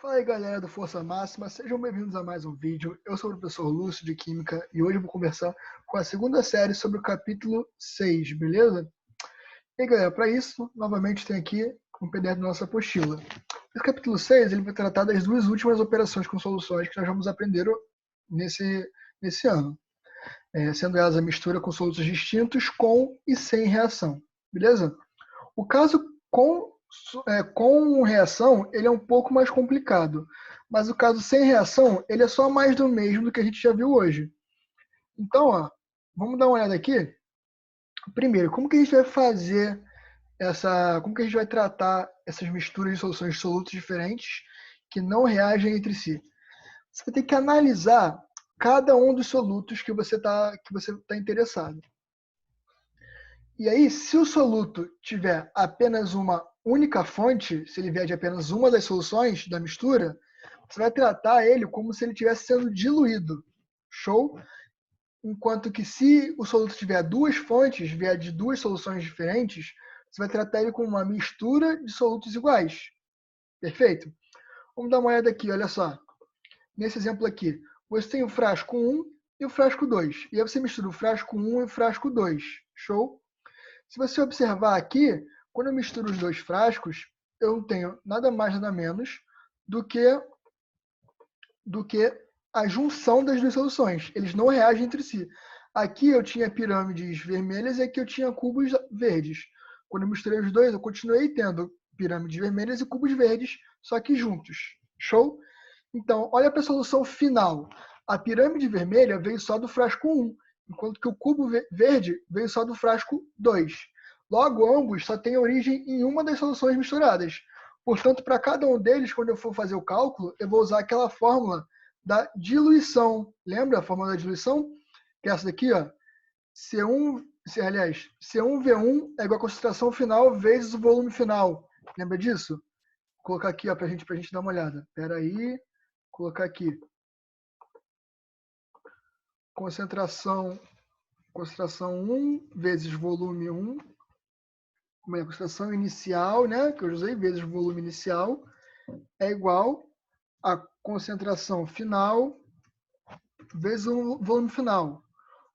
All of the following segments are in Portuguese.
Fala aí galera do Força Máxima, sejam bem-vindos a mais um vídeo. Eu sou o professor Lúcio de Química e hoje eu vou conversar com a segunda série sobre o capítulo 6, beleza? E aí galera, para isso, novamente tem aqui um PDF da nossa apostila. Esse capítulo 6 ele vai tratar das duas últimas operações com soluções que nós vamos aprender nesse ano, sendo elas a mistura com solutos distintos com e sem reação, beleza? O caso com reação, ele é um pouco mais complicado, mas o caso sem reação, ele é só mais do mesmo do que a gente já viu hoje. Então, ó, vamos dar uma olhada aqui. Primeiro, como que a gente vai fazer como que a gente vai tratar essas misturas de soluções de solutos diferentes que não reagem entre si? Você vai ter que analisar cada um dos solutos que você tá interessado. E aí, se o soluto tiver apenas uma única fonte, se ele vier de apenas uma das soluções da mistura, você vai tratar ele como se ele estivesse sendo diluído. Show? Enquanto que se o soluto tiver duas fontes, vier de duas soluções diferentes, você vai tratar ele como uma mistura de solutos iguais. Perfeito? Vamos dar uma olhada aqui, olha só. Nesse exemplo aqui, você tem o frasco 1 e o frasco 2. E aí você mistura o frasco 1 e o frasco 2. Show? Se você observar aqui, quando eu misturo os dois frascos, eu não tenho nada mais, nada menos do que a junção das duas soluções. Eles não reagem entre si. Aqui eu tinha pirâmides vermelhas e aqui eu tinha cubos verdes. Quando eu misturei os dois, eu continuei tendo pirâmides vermelhas e cubos verdes, só que juntos. Show? Então, olha para a solução final. A pirâmide vermelha veio só do frasco 1, enquanto que o cubo verde veio só do frasco 2. Logo, ambos só têm origem em uma das soluções misturadas. Portanto, para cada um deles, quando eu for fazer o cálculo, eu vou usar aquela fórmula da diluição. Lembra a fórmula da diluição? Que é essa daqui, ó. C1V1 é igual a concentração final vezes o volume final. Lembra disso? Vou colocar aqui para a gente dar uma olhada. Espera aí. Colocar aqui. Concentração 1 vezes volume 1. A concentração inicial, né, que eu usei, vezes volume inicial, é igual a concentração final vezes o volume final.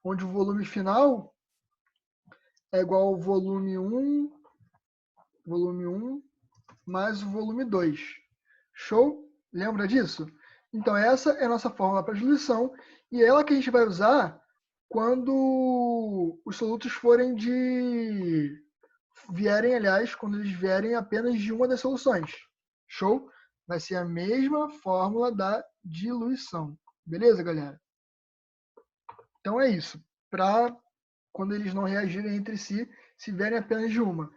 Onde o volume final é igual ao volume 1 mais o volume 2. Show? Lembra disso? Então, essa é a nossa fórmula para diluição e é ela que a gente vai usar quando os solutos quando eles vierem apenas de uma das soluções. Show? Vai ser a mesma fórmula da diluição. Beleza, galera? Então é isso. Para quando eles não reagirem entre si, se vierem apenas de uma.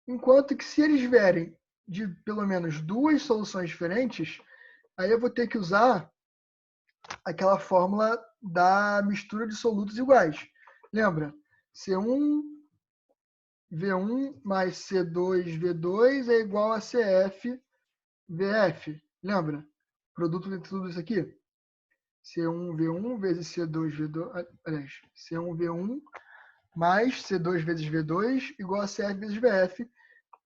Enquanto que se eles vierem de pelo menos duas soluções diferentes, aí eu vou ter que usar aquela fórmula da mistura de solutos iguais. Lembra? C1V1 mais C2V2 é igual a CFVF. Lembra? Produto de tudo isso aqui. C1V1 vezes C2V2, aliás, C1V1 mais C2 vezes V2 igual a CF vezes VF.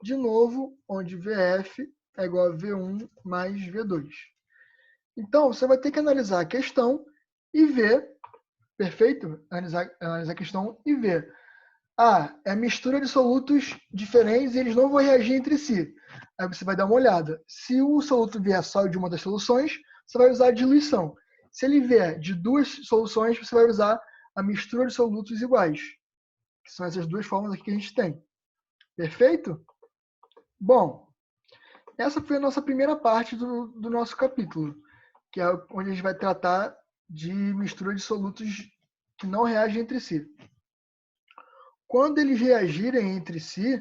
De novo, onde VF é igual a V1 mais V2. Então, você vai ter que analisar a questão e ver, perfeito? Analisar a questão e ver. É mistura de solutos diferentes e eles não vão reagir entre si. Aí você vai dar uma olhada. Se o soluto vier só de uma das soluções, você vai usar a diluição. Se ele vier de duas soluções, você vai usar a mistura de solutos iguais. Que são essas duas formas aqui que a gente tem. Perfeito? Bom, essa foi a nossa primeira parte do nosso capítulo, que é onde a gente vai tratar de mistura de solutos que não reagem entre si. Quando eles reagirem entre si,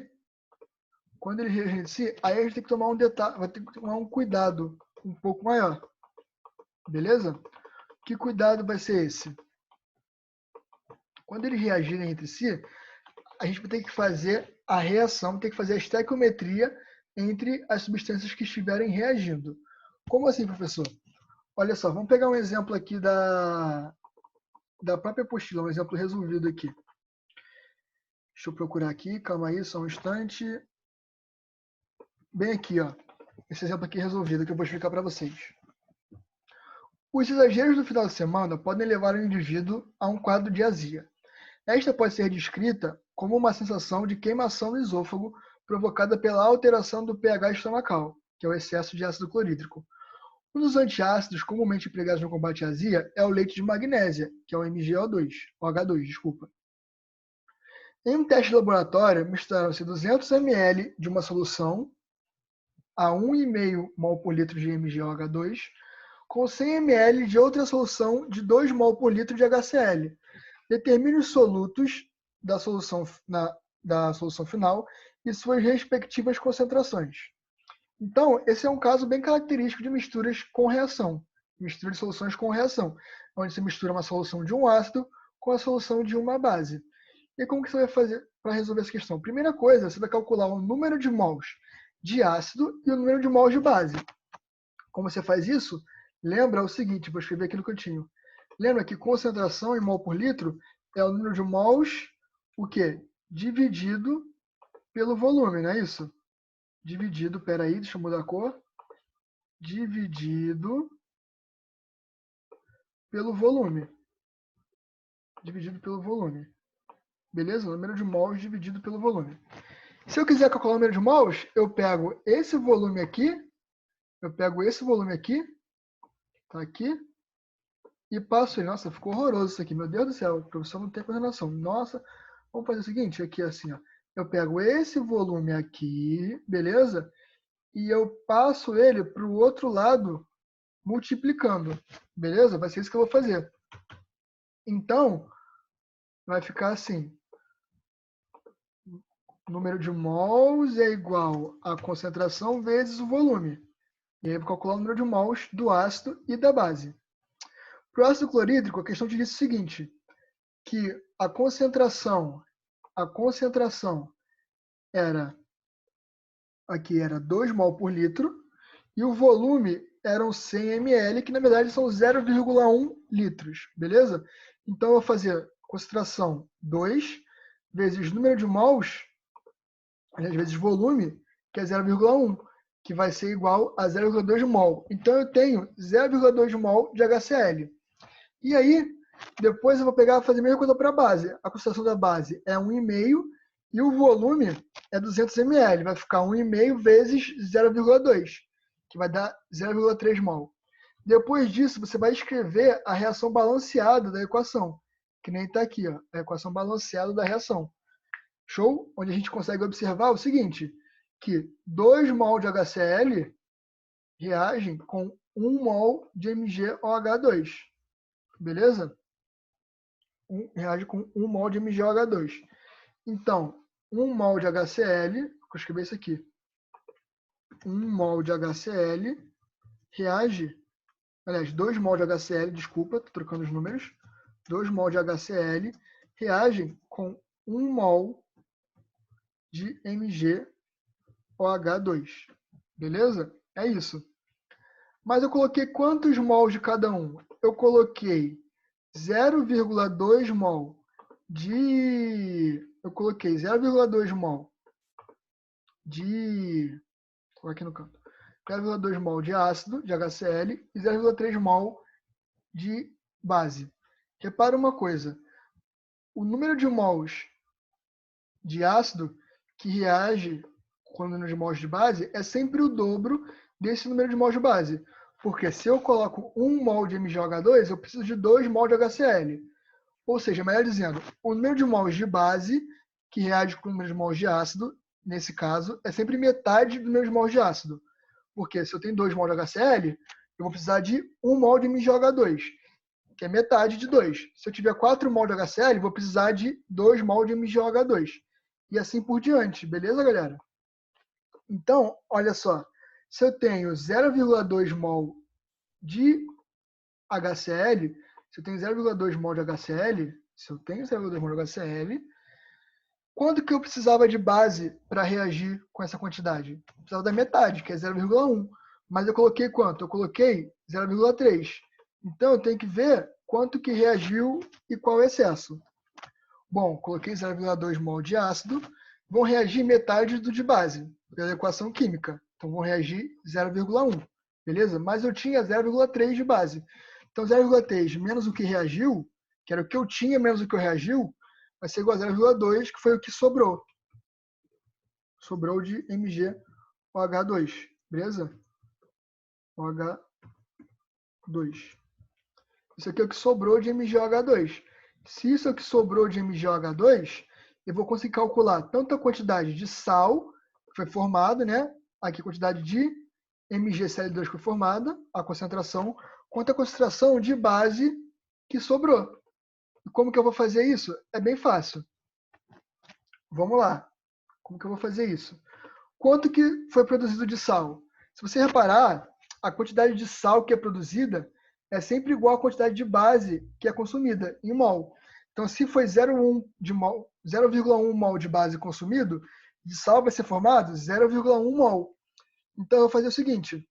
aí a gente tem que tomar vai ter que tomar um cuidado um pouco maior. Beleza? Que cuidado vai ser esse? Quando eles reagirem entre si, a gente vai ter que fazer a reação, tem que fazer a estequiometria entre as substâncias que estiverem reagindo. Como assim, professor? Olha só, vamos pegar um exemplo aqui da própria apostila, um exemplo resolvido aqui. Deixa eu procurar aqui, calma aí, só um instante. Bem aqui, ó. esse exemplo aqui resolvido que eu vou explicar para vocês. Os exageros do final de semana podem levar o indivíduo a um quadro de azia. Esta pode ser descrita como uma sensação de queimação no esôfago provocada pela alteração do pH estomacal, que é o excesso de ácido clorídrico. Um dos antiácidos comumente empregados no combate à azia é o leite de magnésia, que é o MgO2, OH2, desculpa. Em um teste de laboratório, misturaram-se 200 ml de uma solução a 1,5 mol por litro de MgOH2 com 100 ml de outra solução de 2 mol por litro de HCl. Determine os solutos da solução final e suas respectivas concentrações. Então, esse é um caso bem característico de misturas com reação, mistura de soluções com reação, onde se mistura uma solução de um ácido com a solução de uma base. E como que você vai fazer para resolver essa questão? Primeira coisa, você vai calcular o número de mols de ácido e o número de mols de base. Como você faz isso? Lembra o seguinte, vou escrever aqui no cantinho. Lembra que concentração em mol por litro é o número de mols, o quê? Dividido pelo volume, não é isso? Dividido, peraí, deixa eu mudar a cor. Dividido pelo volume. Dividido pelo volume. Beleza? O número de mols dividido pelo volume. Se eu quiser calcular o número de mols, eu pego esse volume aqui, tá aqui, e passo ele. Nossa, ficou horroroso isso aqui, meu Deus do céu, o professor não tem coordenação. Nossa, vamos fazer o seguinte, aqui assim, ó. Eu pego esse volume aqui, beleza? E eu passo ele para o outro lado, multiplicando, beleza? Vai ser isso que eu vou fazer. Então, vai ficar assim. O número de mols é igual a concentração vezes o volume. E aí eu vou calcular o número de mols do ácido e da base. Para o ácido clorídrico, a questão te diz o seguinte, que a concentração era, aqui era 2 mol por litro, e o volume eram 100 ml, que na verdade são 0,1 litros, beleza? Então eu vou fazer concentração 2 vezes número de mols, às vezes volume, que é 0,1, que vai ser igual a 0,2 mol. Então eu tenho 0,2 mol de HCl. E aí, depois eu vou pegar e fazer a mesma coisa para a base. A concentração da base é 1,5 e o volume é 200 ml. Vai ficar 1,5 vezes 0,2, que vai dar 0,3 mol. Depois disso, você vai escrever a reação balanceada da equação, que nem está aqui, ó, a equação balanceada da reação. Show? Onde a gente consegue observar o seguinte, que 2 mol de HCl reagem com 1 mol de MgOH2. Beleza? Reage com 1 mol de MgOH2. Então, 1 mol de HCl, vou escrever isso aqui. 1 mol de HCl reage, aliás, 2 mol de HCl, desculpa, estou trocando os números. 2 mol de HCl reagem com 1 mol de MgOH2. Beleza? É isso. Mas eu coloquei quantos mols de cada um? Eu coloquei 0,2 mol de... Eu coloquei 0,2 mol de... Vou colocar aqui no canto. 0,2 mol de ácido, de HCl, e 0,3 mol de base. Repara uma coisa. O número de mols de ácido que reage com o número de mols de base é sempre o dobro desse número de mols de base. Porque se eu coloco 1 mol de MgOH2, eu preciso de 2 mol de HCl. Ou seja, melhor dizendo, o número de mols de base, que reage com o número de mols de ácido, nesse caso, é sempre metade do número de mols de ácido. Porque se eu tenho 2 mol de HCl, eu vou precisar de 1 mol de MgOH2, que é metade de 2. Se eu tiver 4 mol de HCl, eu vou precisar de 2 mol de MgOH2. E assim por diante, beleza, galera? Então, olha só. Se eu tenho 0,2 mol de HCl, se eu tenho 0,2 mol de HCl, quanto que eu precisava de base para reagir com essa quantidade? Eu precisava da metade, que é 0,1. Mas eu coloquei quanto? Eu coloquei 0,3. Então, eu tenho que ver quanto que reagiu e qual o excesso. Bom, coloquei 0,2 mol de ácido, vão reagir metade do de base, pela equação química. Então vão reagir 0,1, beleza? Mas eu tinha 0,3 de base. Então 0,3 menos o que reagiu, que era o que eu tinha menos o que eu reagiu, vai ser igual a 0,2, que foi o que sobrou. Sobrou de MgOH2, beleza? OH2. Isso aqui é o que sobrou de MgOH2. Se isso é o que sobrou de MgOH2, eu vou conseguir calcular tanto a quantidade de sal que foi formada, né? Aqui a quantidade de MgCl2 que foi formada, a concentração, quanto a concentração de base que sobrou. E como que eu vou fazer isso? É bem fácil. Vamos lá. Como que eu vou fazer isso? Quanto que foi produzido de sal? Se você reparar, a quantidade de sal que é produzida é sempre igual à quantidade de base que é consumida, em mol. Então, se foi 0,1 mol de base consumido, de sal vai ser formado 0,1 mol. Então, eu vou fazer o seguinte.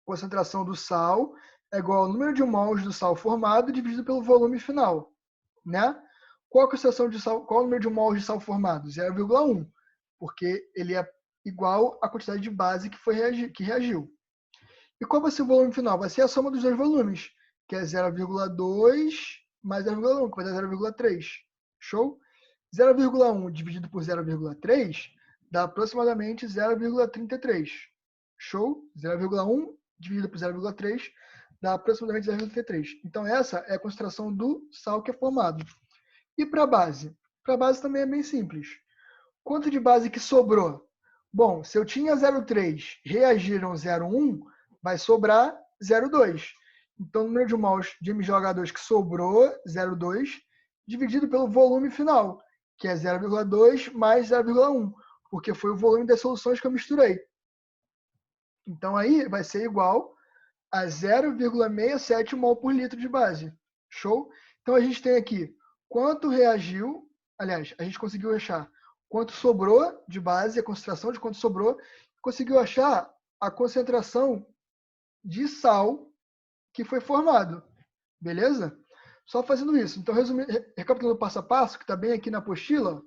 Concentração do sal é igual ao número de mols do sal formado dividido pelo volume final, né? Qual a concentração de sal? Qual é o número de mols de sal formado? 0,1, porque ele é igual à quantidade de base que reagiu. E qual vai ser o volume final? Vai ser a soma dos dois volumes, que é 0,2 mais 0,1, que vai dar 0,3. Show? 0,1 dividido por 0,3 dá aproximadamente 0,33. Show? 0,1 dividido por 0,3 dá aproximadamente 0,33. Então, essa é a concentração do sal que é formado. E para a base? Para a base também é bem simples. Quanto de base que sobrou? Bom, se eu tinha 0,3, reagiram 0,1, vai sobrar 0,2. Então, o número de mols de MgOH2 que sobrou, 0,2, dividido pelo volume final, que é 0,2 mais 0,1, porque foi o volume das soluções que eu misturei. Então, aí vai ser igual a 0,67 mol por litro de base. Show? Então, a gente tem aqui quanto reagiu, aliás, a gente conseguiu achar quanto sobrou de base, a concentração de quanto sobrou, conseguiu achar a concentração de sal que foi formado. Beleza? Só fazendo isso. Então, recapitulando passo a passo, que está bem aqui na apostila,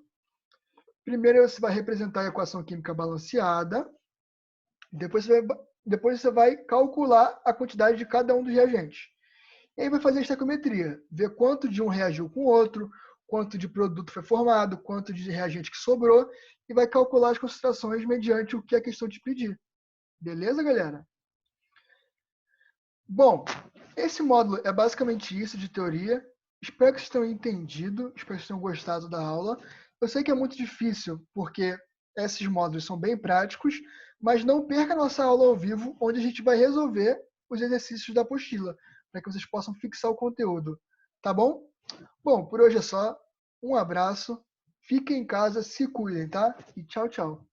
primeiro você vai representar a equação química balanceada, depois você vai calcular a quantidade de cada um dos reagentes. E aí vai fazer a estequiometria, ver quanto de um reagiu com o outro, quanto de produto foi formado, quanto de reagente que sobrou, e vai calcular as concentrações mediante o que a questão te pedir. Beleza, galera? Bom, esse módulo é basicamente isso de teoria. Espero que vocês tenham entendido, espero que vocês tenham gostado da aula. Eu sei que é muito difícil, porque esses módulos são bem práticos, mas não perca a nossa aula ao vivo, onde a gente vai resolver os exercícios da apostila, para que vocês possam fixar o conteúdo. Tá bom? Bom, por hoje é só. Um abraço, fiquem em casa, se cuidem, tá? E tchau, tchau.